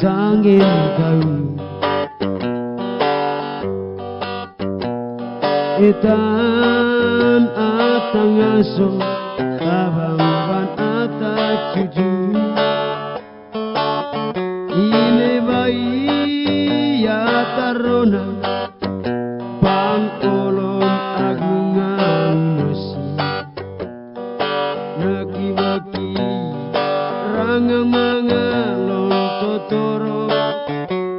sangin kau etan atang aso abang ban ata cucu ine bayi ya tarona pangkolom agungan mesi naki baki rangang mangalon totoro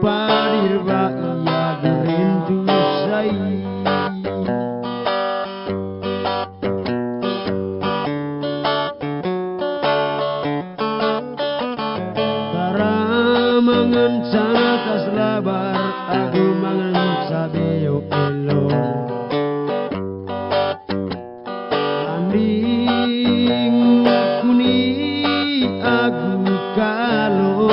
parir baia gurindu sai mangan sana tas labar aku mangan sabeo elor anding kuni aku kalau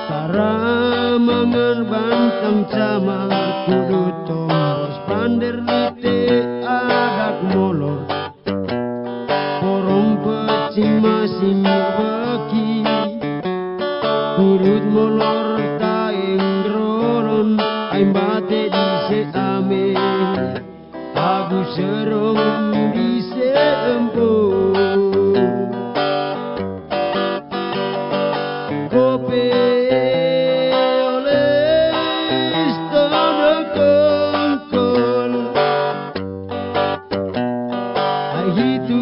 tara mangan bantang sama kudu tombos pander lite adak molor porong pecing masing baki kurut molor taing grolon aim bate di se ame aku serong di se empo kope oles todo kongkol ai hitu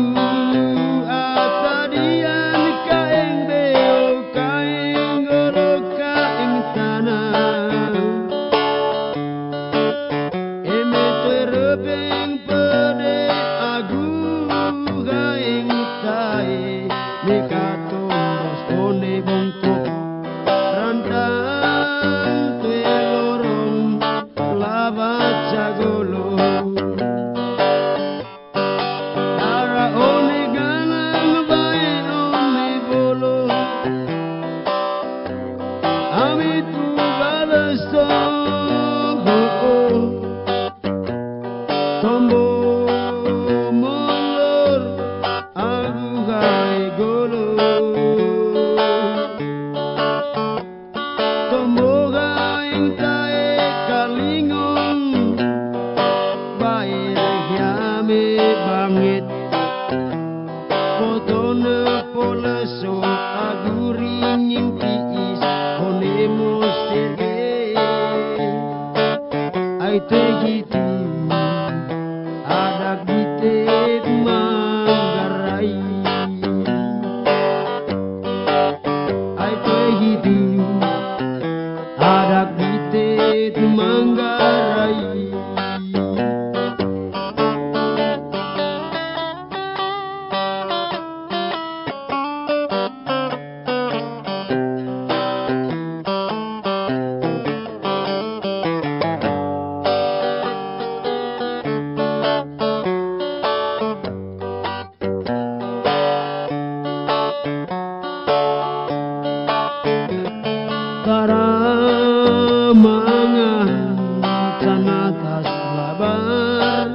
bangit fotone poleso aguring ing tiis honemo serge ai te gitu adak bite manggarai ai te gitu adak bite manggarai mangan canatas labar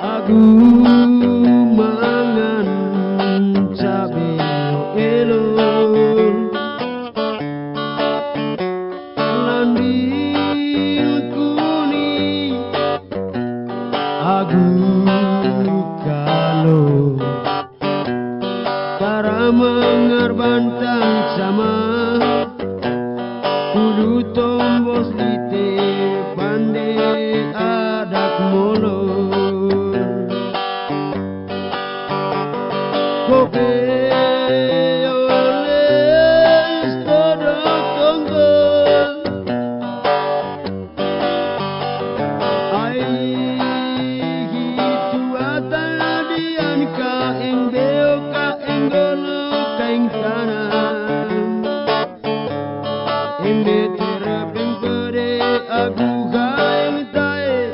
aku mangan cabe elor landil kuni aku kalau cara mengerbantang sama kudu tombos lite pande adak molor kope oles todo konggol ai gitu atadian ka ing beo ka ing gono ka ing tanah inde terapeng pere aku kain tae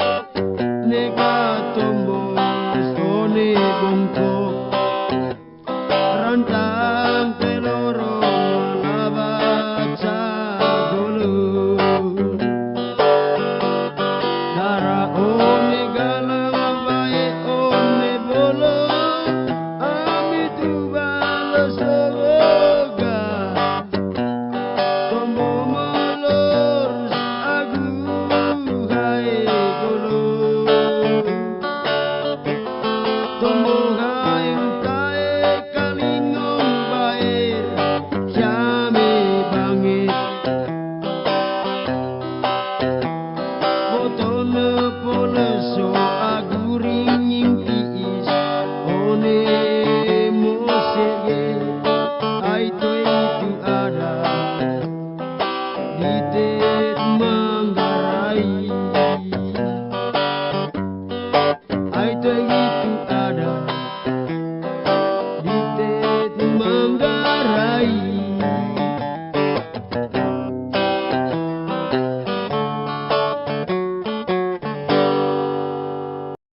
nega tombos one bongko ranta